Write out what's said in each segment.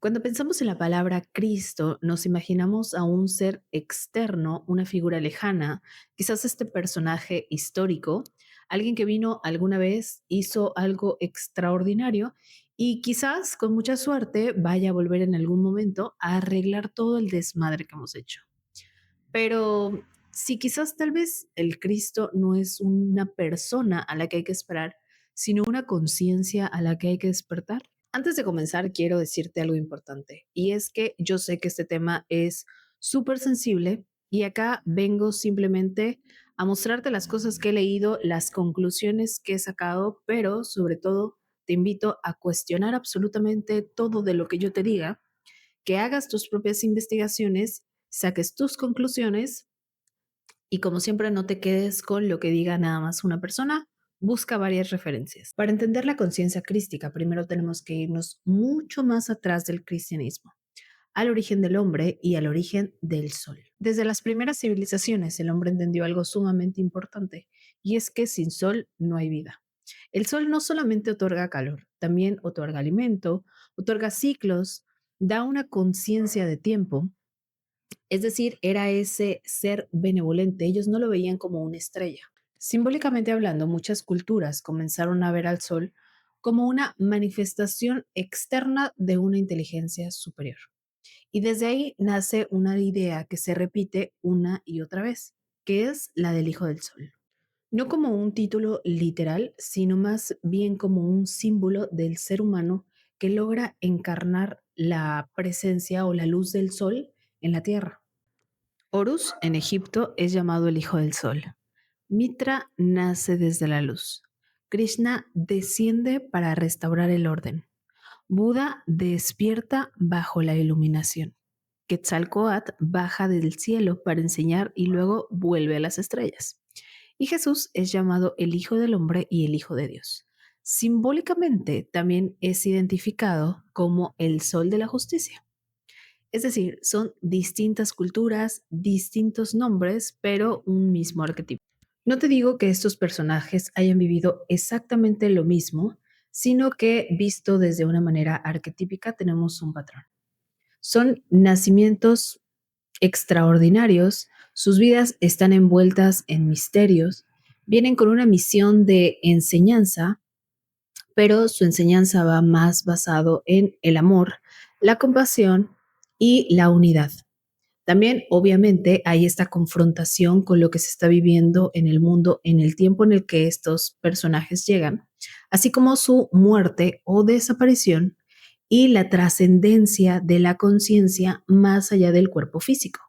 Cuando pensamos en la palabra Cristo, nos imaginamos a un ser externo, una figura lejana, quizás este personaje histórico, alguien que vino alguna vez, hizo algo extraordinario y quizás con mucha suerte vaya a volver en algún momento a arreglar todo el desmadre que hemos hecho. Pero si quizás tal vez el Cristo no es una persona a la que hay que esperar, sino una conciencia a la que hay que despertar. Antes de comenzar, quiero decirte algo importante, y es que yo sé que este tema es súper sensible y acá vengo simplemente a mostrarte las cosas que he leído, las conclusiones que he sacado, pero sobre todo te invito a cuestionar absolutamente todo de lo que yo te diga, que hagas tus propias investigaciones, saques tus conclusiones y como siempre no te quedes con lo que diga nada más una persona, busca varias referencias. Para entender la conciencia crística, primero tenemos que irnos mucho más atrás del cristianismo, al origen del hombre y al origen del sol. Desde las primeras civilizaciones, el hombre entendió algo sumamente importante, y es que sin sol no hay vida. El sol no solamente otorga calor, también otorga alimento, otorga ciclos, da una conciencia de tiempo, es decir, era ese ser benevolente. Ellos no lo veían como una estrella. Simbólicamente hablando, muchas culturas comenzaron a ver al sol como una manifestación externa de una inteligencia superior. Y desde ahí nace una idea que se repite una y otra vez, que es la del Hijo del Sol. No como un título literal, sino más bien como un símbolo del ser humano que logra encarnar la presencia o la luz del sol en la tierra. Horus en Egipto es llamado el hijo del sol. Mitra nace desde la luz. Krishna desciende para restaurar el orden. Buda despierta bajo la iluminación. Quetzalcóatl baja del cielo para enseñar y luego vuelve a las estrellas. Y Jesús es llamado el Hijo del Hombre y el Hijo de Dios. Simbólicamente también es identificado como el Sol de la Justicia. Es decir, son distintas culturas, distintos nombres, pero un mismo arquetipo. No te digo que estos personajes hayan vivido exactamente lo mismo, sino que visto desde una manera arquetípica tenemos un patrón. Son nacimientos extraordinarios, sus vidas están envueltas en misterios, vienen con una misión de enseñanza, pero su enseñanza va más basado en el amor, la compasión y la unidad. También, obviamente, hay esta confrontación con lo que se está viviendo en el mundo en el tiempo en el que estos personajes llegan, así como su muerte o desaparición y la trascendencia de la conciencia más allá del cuerpo físico.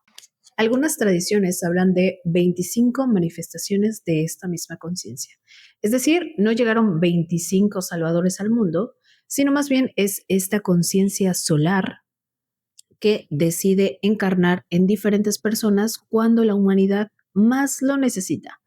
Algunas tradiciones hablan de 25 manifestaciones de esta misma conciencia. Es decir, no llegaron 25 salvadores al mundo, sino más bien es esta conciencia solar que decide encarnar en diferentes personas cuando la humanidad más lo necesita.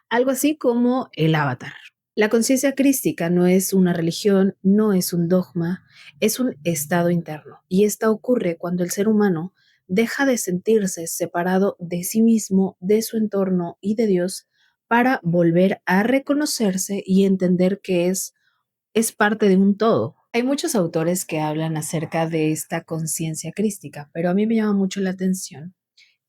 Algo así como el avatar. La conciencia crística no es una religión, no es un dogma, es un estado interno. Y esta ocurre cuando el ser humano deja de sentirse separado de sí mismo, de su entorno y de Dios para volver a reconocerse y entender que es parte de un todo. Hay muchos autores que hablan acerca de esta conciencia crística, pero a mí me llama mucho la atención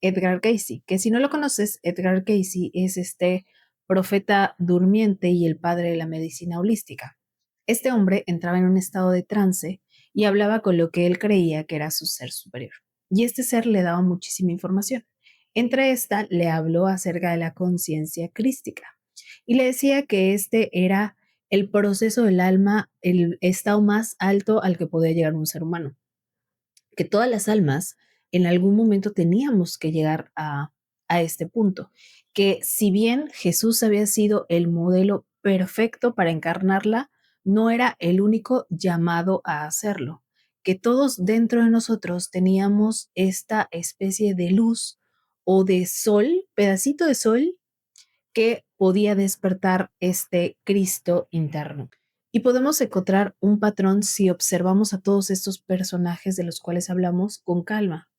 Edgar Cayce, que si no lo conoces, Edgar Cayce es este profeta durmiente y el padre de la medicina holística. Este hombre entraba en un estado de trance y hablaba con lo que él creía que era su ser superior. Y este ser le daba muchísima información. Entre esta le habló acerca de la conciencia crística y le decía que este era el proceso del alma, el estado más alto al que podía llegar un ser humano, que todas las almas en algún momento teníamos que llegar a este punto, que si bien Jesús había sido el modelo perfecto para encarnarla, no era el único llamado a hacerlo, que todos dentro de nosotros teníamos esta especie de luz o de sol, pedacito de sol que podía despertar este Cristo interno. Y podemos encontrar un patrón si observamos a todos estos personajes de los cuales hablamos con calma.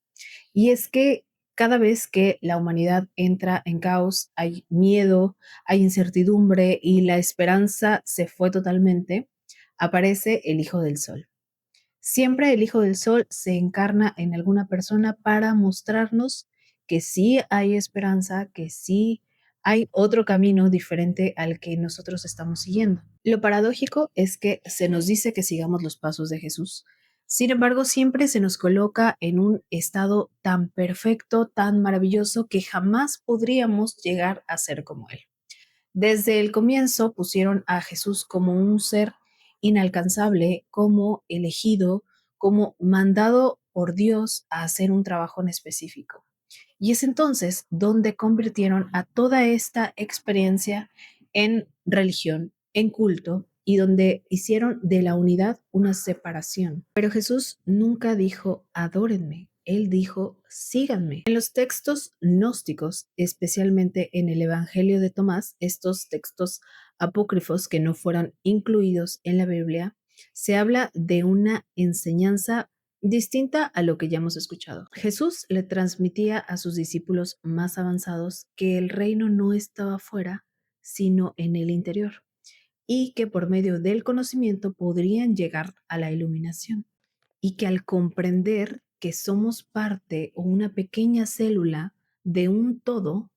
Y es que cada vez que la humanidad entra en caos, hay miedo, hay incertidumbre y la esperanza se fue totalmente, aparece el Hijo del Sol. Siempre el Hijo del Sol se encarna en alguna persona para mostrarnos que sí hay esperanza, que sí hay otro camino diferente al que nosotros estamos siguiendo. Lo paradójico es que se nos dice que sigamos los pasos de Jesús. Sin embargo, siempre se nos coloca en un estado tan perfecto, tan maravilloso, que jamás podríamos llegar a ser como Él. Desde el comienzo pusieron a Jesús como un ser inalcanzable, como elegido, como mandado por Dios a hacer un trabajo en específico. Y es entonces donde convirtieron a toda esta experiencia en religión, en culto, y donde hicieron de la unidad una separación. Pero Jesús nunca dijo, adórenme, él dijo, síganme. En los textos gnósticos, especialmente en el Evangelio de Tomás, estos textos apócrifos que no fueron incluidos en la Biblia, se habla de una enseñanza distinta a lo que ya hemos escuchado. Jesús le transmitía a sus discípulos más avanzados que el reino no estaba fuera, sino en el interior, y que por medio del conocimiento podrían llegar a la iluminación, y que al comprender que somos parte o una pequeña célula de un todo,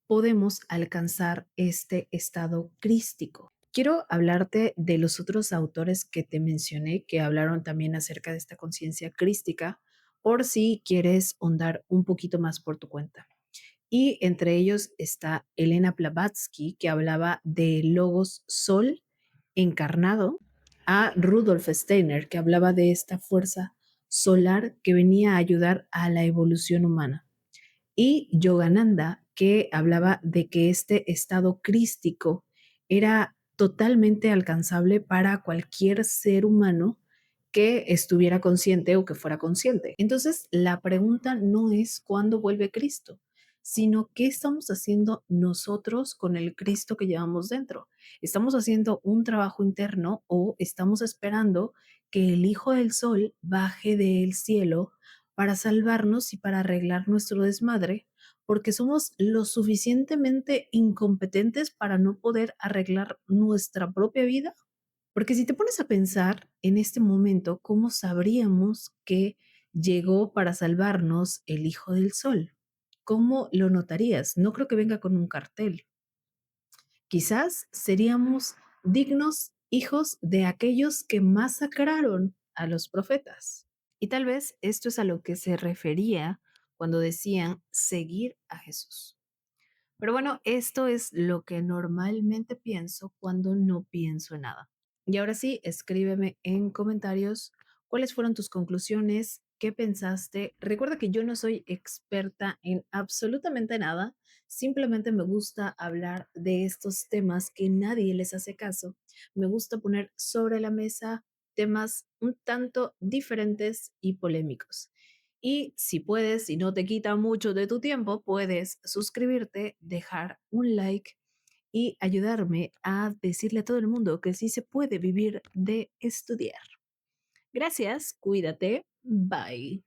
podemos alcanzar este estado crístico. Quiero hablarte de los otros autores que te mencioné, que hablaron también acerca de esta conciencia crística, por si quieres ahondar un poquito más por tu cuenta. Y entre ellos está Elena Blavatsky, que hablaba de Logos Sol encarnado, a Rudolf Steiner, que hablaba de esta fuerza solar que venía a ayudar a la evolución humana, y Yogananda, que hablaba de que este estado crístico era totalmente alcanzable para cualquier ser humano que estuviera consciente o que fuera consciente. Entonces, la pregunta no es cuándo vuelve Cristo, sino qué estamos haciendo nosotros con el Cristo que llevamos dentro. ¿Estamos haciendo un trabajo interno o estamos esperando que el Hijo del Sol baje del cielo para salvarnos y para arreglar nuestro desmadre, porque somos lo suficientemente incompetentes para no poder arreglar nuestra propia vida? Porque si te pones a pensar en este momento, ¿cómo sabríamos que llegó para salvarnos el Hijo del Sol? ¿Cómo lo notarías? No creo que venga con un cartel. Quizás seríamos dignos hijos de aquellos que masacraron a los profetas. Y tal vez esto es a lo que se refería cuando decían seguir a Jesús. Pero bueno, esto es lo que normalmente pienso cuando no pienso en nada. Y ahora sí, escríbeme en comentarios cuáles fueron tus conclusiones, qué pensaste. Recuerda que yo no soy experta en absolutamente nada, simplemente me gusta hablar de estos temas que nadie les hace caso. Me gusta poner sobre la mesa temas un tanto diferentes y polémicos. Y si puedes, si no te quita mucho de tu tiempo, puedes suscribirte, dejar un like y ayudarme a decirle a todo el mundo que sí se puede vivir de estudiar. Gracias, cuídate, bye.